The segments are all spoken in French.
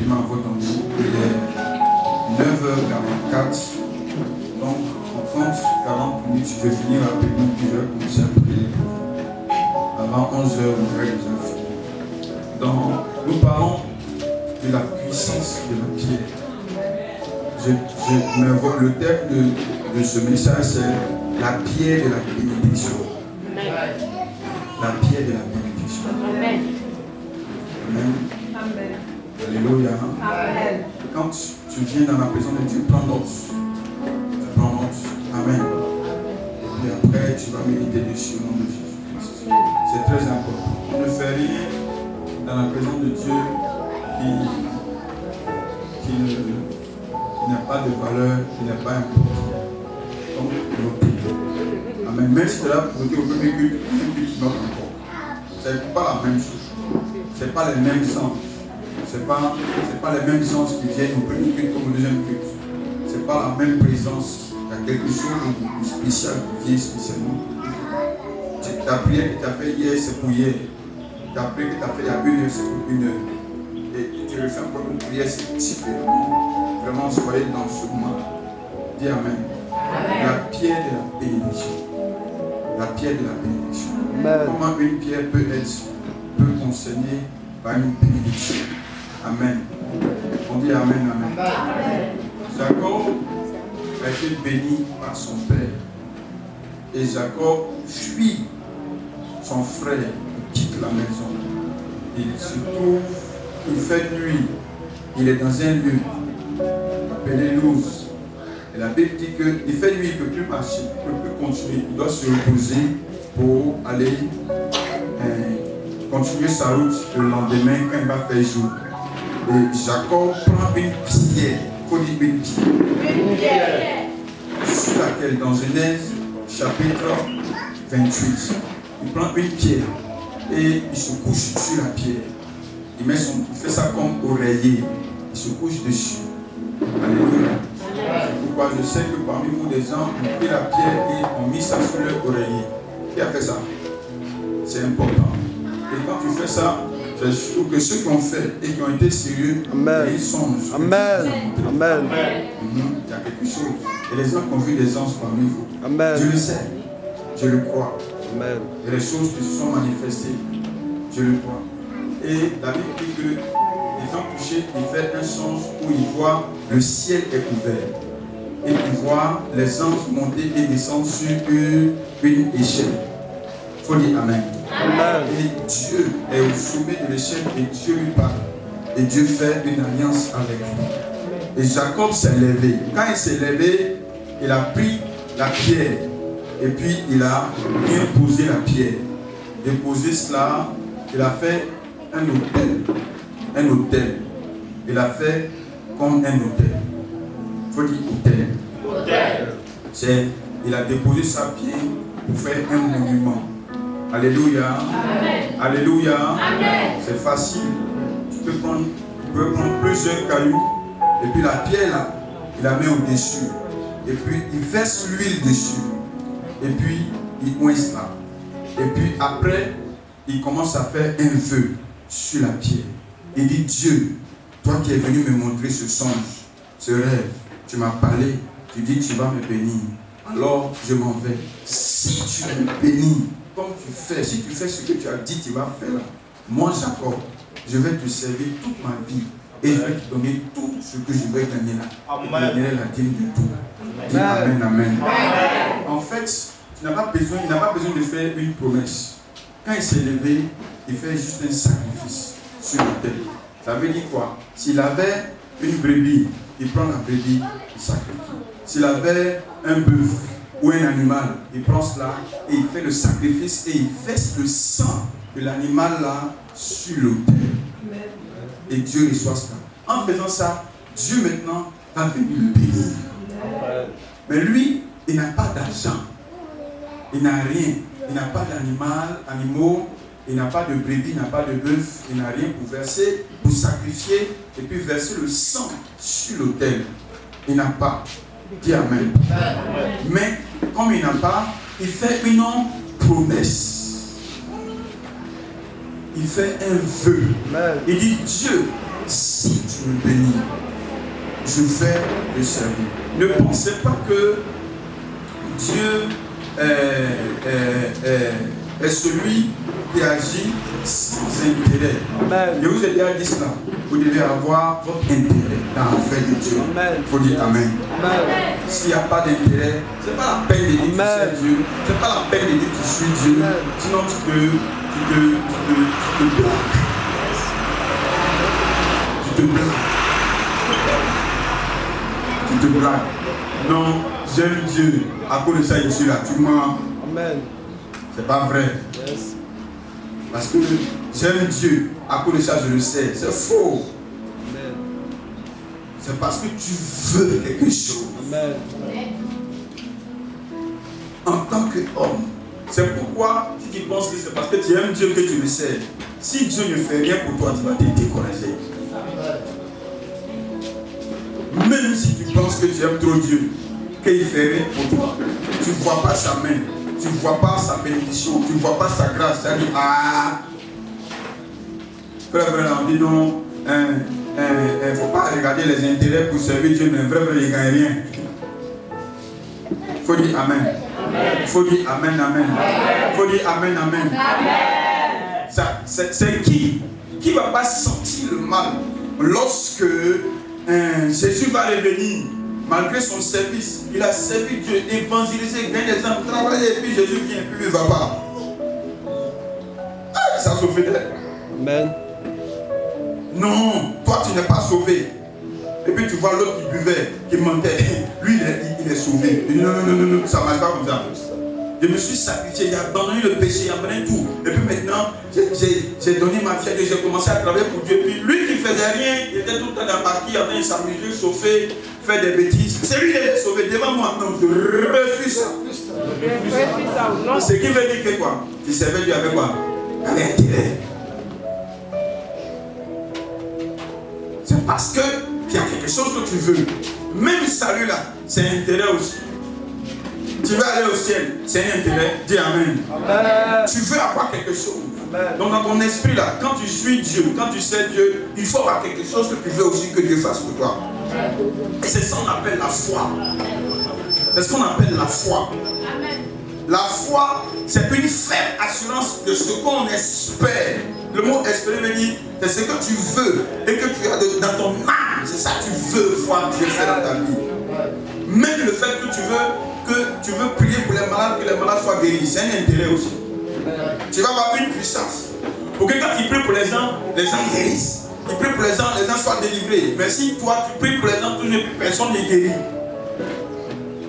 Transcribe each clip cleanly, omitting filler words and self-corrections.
rapidement à votre niveau. Il est 9h44. Donc, en 30-40 minutes, je vais finir rapidement, puis je vais commencer à prier. Avant 11h, on aurait déjà fini. Donc, nous parlons de la puissance de la pierre. Le thème de ce message, c'est la pierre de la bénédiction. La pierre de la bénédiction. Amen. Amen. Amen. Alléluia. Amen. Quand tu viens dans la présence de Dieu, prends note. Tu prends note. Amen. Et puis après, tu vas méditer dessus au nom de Jésus-Christ. C'est très important. On ne fait rien dans la présence de Dieu qui n'a pas de valeur, qui n'est pas important. Donc, notez. Amen. Même si tu l'as noté au premier culte, note encore. C'est pas la même chose. C'est pas les mêmes sens. C'est pas les mêmes sens qui viennent au premier culte comme au deuxième culte. C'est pas la même présence. Il y a quelque chose de spécial qui vient spécialement. Ta prière que tu as fait hier, c'est pour hier. Ta prière que tu as fait il y a 1 heure, c'est pour 1 heure. Et tu refais encore une prière, c'est différent. Vraiment, soyez dans ce moment. Dis Amen. La pierre de la bénédiction. La pierre de la bénédiction. Amen. Comment une pierre peut concerner par une bénédiction. Amen. On dit Amen, Amen. Jacob a été béni par son père. Et Jacob fuit son frère, il quitte la maison. Il se trouve, il fait nuit. Il est dans un lieu appelé Luz. Et la Bible dit qu'il fait nuit, il ne peut plus marcher, il ne peut plus continuer. Il doit se reposer pour aller continuer sa route le lendemain quand il va faire jour. Et Jacob prend une pierre. Il faut dire une pierre. Sur laquelle, dans Genèse chapitre 28, il prend une pierre et il se couche sur la pierre. Il fait ça comme oreiller. Il se couche dessus. Alléluia. C'est pourquoi je sais que parmi vous, des gens ont pris la pierre et ont mis ça sur leur oreiller. Qui a fait ça? C'est important. Et quand tu fais ça, je trouve que ceux qui ont fait et qui ont été sérieux, ils songent. Amen. Amen. Il y a quelque chose. Et les gens qui ont vu des anges parmi vous. Amen. Je le sais. Je le crois. Amen. Et les choses qui se sont manifestées, je le crois. Et la Bible dit que étant couché, il fait un songe où il voit le ciel est ouvert. Et il voit les anges monter et descendre sur une échelle. Il faut dire Amen. Amen. Et Dieu est au sommet de l'échelle et Dieu lui parle. Et Dieu fait une alliance avec lui. Et Jacob s'est levé. Quand il s'est levé, il a pris la pierre. Et puis il a bien posé la pierre. Déposé cela, il a fait un hôtel. Un hôtel. Il a fait comme un hôtel. Il faut dire hôtel. Il a déposé sa pierre pour faire un monument. Alléluia. Amen. Alléluia. Amen. C'est facile. Tu peux prendre plusieurs cailloux. Et puis la pierre là, il la met au-dessus. Et puis il verse l'huile dessus. Et puis il coince là. Et puis après, il commence à faire un vœu sur la pierre. Il dit Dieu, toi qui es venu me montrer ce songe, ce rêve, tu m'as parlé, tu dis tu vas me bénir. Alors je m'en vais. Si tu me bénis, comme tu fais, si tu fais ce que tu as dit, tu vas faire là. Moi Jacob, je vais te servir toute ma vie. Et je vais te donner tout ce que je vais gagner là. Je donnerai la dîme de tout. Dis Amen, Amen. En fait, il n'a pas besoin de faire une promesse. Quand il s'est levé, il fait juste un sacrifice sur l'autel. Ça veut dire quoi? S'il avait une brebis, il prend la brebis, il sacrifie. S'il avait un bœuf ou un animal, il prend cela et il fait le sacrifice et il verse le sang de l'animal là sur l'autel. Et Dieu reçoit cela. En faisant ça, Dieu maintenant va venir le bénir. Mais lui, il n'a pas d'argent. Il n'a rien. Il n'a pas d'animaux. Il n'a pas de brebis, il n'a pas de bœuf. Il n'a rien pour verser, pour sacrifier et puis verser le sang sur l'autel. Il n'a pas. Dis Amen. Mais comme il n'a pas, il fait une promesse. Il fait un vœu. Il dit Dieu, si tu me bénis, je vais le servir. Ne pensez pas que Dieu est celui qui agit sans intérêt. Amen. Je vous ai déjà dit cela. Vous devez avoir votre intérêt dans l'affaire de Dieu. Amen. Il faut dire Amen. Amen. S'il n'y a pas d'intérêt, ce n'est pas la peine de dire que tu sais Dieu. Ce n'est pas la peine de dire que tu suis Dieu. Amen. Sinon tu te bloques. Tu te bloques. Tu te bloques. Non, j'aime Dieu. À cause de ça, je suis là. Tu mens. Amen. C'est pas vrai. Yes. Parce que j'aime Dieu. À cause de ça, je le sais. C'est faux. Amen. C'est parce que tu veux quelque chose. Amen. En tant qu'homme. C'est pourquoi si tu penses que c'est parce que tu aimes Dieu que tu le sais. Si Dieu ne fait rien pour toi, tu vas te décourager. Même si tu penses que tu aimes trop Dieu, qu'il ne fait rien pour toi, tu ne vois pas sa main, tu ne vois pas sa bénédiction, tu ne vois pas sa grâce. Tu as dit, ah, frère, on dit non, il ne faut pas regarder les intérêts pour servir Dieu, mais vrai, il ne gagne rien. Il faut dire Amen. Il faut dire Amen, Amen. Il faut dire Amen, Amen. C'est qui ne va pas sentir le mal lorsque Jésus va revenir, malgré son service, il a servi Dieu, évangélisé, gagné des âmes, travaillé, et puis Jésus vient, et puis il ne va pas. Ah, ça sauve d'elle. Amen. Non, toi tu n'es pas sauvé. Et puis tu vois l'autre qui buvait, qui mentait. Lui, il est sauvé. Il dit non, ça ne marche pas comme ça. Je me suis sacrifié, j'ai abandonné le péché, j'ai abandonné tout. Et puis maintenant, j'ai donné ma fierté, j'ai commencé à travailler pour Dieu. Puis lui qui ne faisait rien, il était tout le temps dans ma qui, en train de s'amuser, chauffer, faire des bêtises. C'est lui qui est sauvé devant moi. Non, je refuse ça. Ce qui veut dire que quoi? Tu servais Dieu avec quoi? Avec intérêt. C'est parce que il y a quelque chose que tu veux. Même salut là, c'est un intérêt aussi. Tu veux aller au ciel, c'est un intérêt. Dis Amen. Amen. Tu veux avoir quelque chose. Amen. Donc dans ton esprit là, quand tu suis Dieu, quand tu sais Dieu, il faut avoir quelque chose que tu veux aussi que Dieu fasse pour toi. Et c'est ça qu'on appelle la foi. C'est ce qu'on appelle la foi. La foi, c'est une ferme assurance de ce qu'on espère. Le mot espérer veut dire, c'est ce que tu veux et que tu as dans ton âme. C'est ça que tu veux voir Dieu faire dans ta vie. Même le fait que tu veux prier pour les malades, que les malades soient guéris, c'est un intérêt aussi. Tu vas avoir une puissance. Pour que quand tu pries pour les gens guérissent. Tu pries pour les gens soient délivrés. Mais si toi, tu pries pour les gens, personne n'est guéri.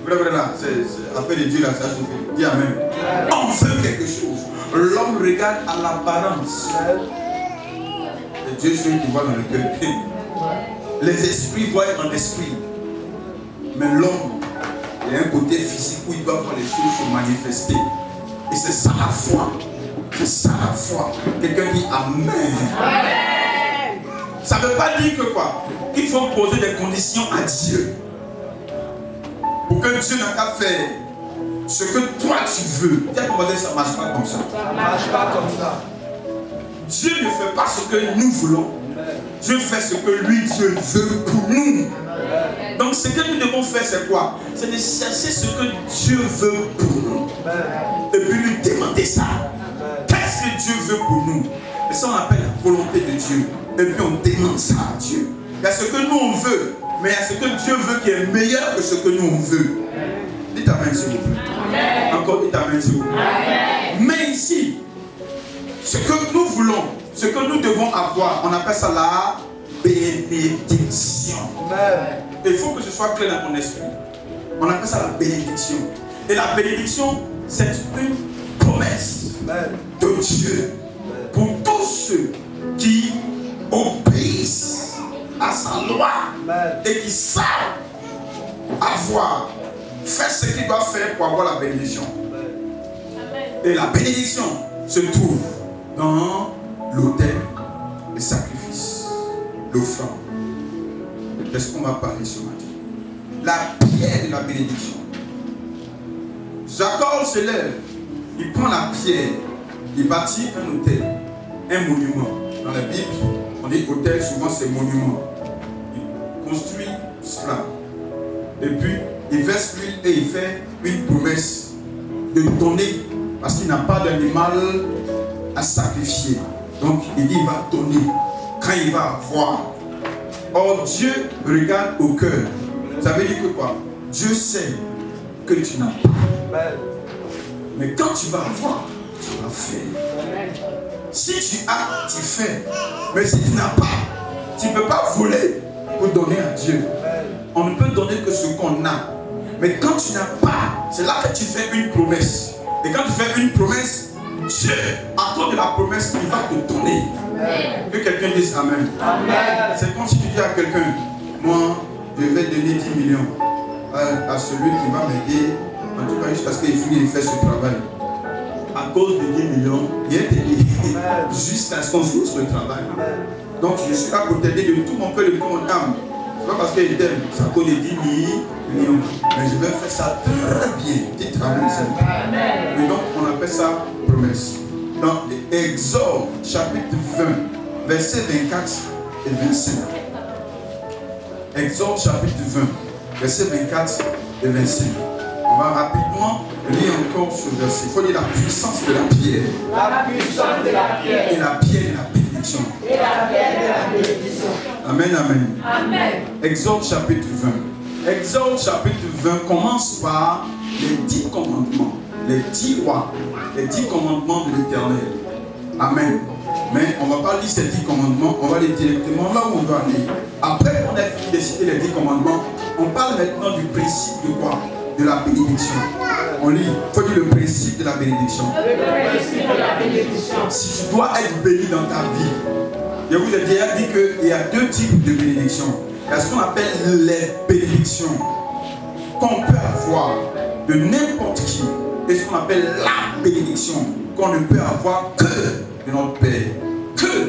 Vrai, là, c'est affaire de Dieu, là, ça se fait. Dis Amen. On veut quelque chose. L'homme regarde à l'apparence. Et Dieu, c'est qui voit dans le cœur. Les esprits voient en esprit. Mais l'homme, il a un côté physique où il doit voir les choses se manifester. Et c'est ça la foi. C'est ça la foi. Quelqu'un dit Amen. Amen. Ça ne veut pas dire que quoi? Qu'il faut poser des conditions à Dieu. Pour que Dieu n'a qu'à faire ce que toi tu veux. Ça ne marche pas comme ça. Ça ne marche pas comme ça. Dieu ne fait pas ce que nous voulons. Dieu fait ce que lui, Dieu veut pour nous. Donc ce que nous devons faire, c'est quoi? C'est de chercher ce que Dieu veut pour nous. Et puis lui demander ça. Qu'est-ce que Dieu veut pour nous? Et ça, on appelle la volonté de Dieu. Et puis on demande ça à Dieu. Il y a ce que nous on veut, mais il y a ce que Dieu veut qui est meilleur que ce que nous on veut. Dites Amen s'il vous plaît. Encore dites Amen s'il vous plaît. Mais ici, ce que nous voulons, ce que nous devons avoir, on appelle ça la bénédiction. Et il faut que ce soit clair dans ton esprit. On appelle ça la bénédiction. Et la bénédiction, c'est une promesse de Dieu pour tous ceux qui obéissent à sa loi et qui savent avoir fait ce qu'ils doivent faire pour avoir la bénédiction. Et la bénédiction se trouve dans l'autel, le sacrifice, l'offrande. Qu'est-ce qu'on va parler ce matin? La pierre de la bénédiction. Jacob se lève, il prend la pierre, il bâtit un autel, un monument. Dans la Bible, on On dit hôtel, souvent c'est monument. Il construit cela. Et puis, il verse l'huile et il fait une promesse de donner parce qu'il n'a pas d'animal à sacrifier. Donc, il dit il va donner quand il va avoir. Or, Dieu regarde au cœur. Ça veut dire que quoi? Dieu sait que tu n'as pas. Mais quand tu vas avoir, tu vas faire. Si tu as, tu fais. Mais si tu n'as pas, tu ne peux pas voler pour donner à Dieu. On ne peut donner que ce qu'on a. Mais quand tu n'as pas, c'est là que tu fais une promesse. Et quand tu fais une promesse, Dieu, à cause de la promesse, il va te donner. Amen. Que quelqu'un dise Amen. Amen. C'est comme si tu dis à quelqu'un, moi, je vais donner 10 millions à celui qui va m'aider, en tout cas juste parce qu'il finit de faire ce travail. À cause de 10 millions, il est aidé jusqu'à ce qu'on finisse le travail. Donc je suis là pour t'aider de tout mon cœur et de tout mon âme. Ce n'est pas parce qu'il t'aime, c'est à cause de 10 millions. Mais je vais faire ça très bien. Dites Amen. Et donc on appelle ça promesse. Dans Exode chapitre 20, versets 24 et 25. Exode chapitre 20, versets 24 et 25. On va rapidement lire encore ce verset. Il faut lire la puissance de la pierre. La puissance de la pierre. Et la pierre de la bénédiction. Et la pierre de la bénédiction. Amen, amen. Amen. Exode chapitre 20. Exode chapitre 20 commence par les 10 commandements. Les 10 rois. Les 10 commandements de l'Éternel. Amen. Mais on ne va pas lire ces 10 commandements, on va aller directement là où on doit aller. Après qu'on ait fini de citer les 10 commandements, on parle maintenant du principe de quoi? De la bénédiction. On lit, il faut dire le principe de la bénédiction. Le principe de la bénédiction. Si tu dois être béni dans ta vie, je vous ai déjà dit qu'il y a 2 types de bénédictions. Il y a ce qu'on appelle les bénédictions qu'on peut avoir de n'importe qui. Et ce qu'on appelle la bénédiction qu'on ne peut avoir que de notre Père.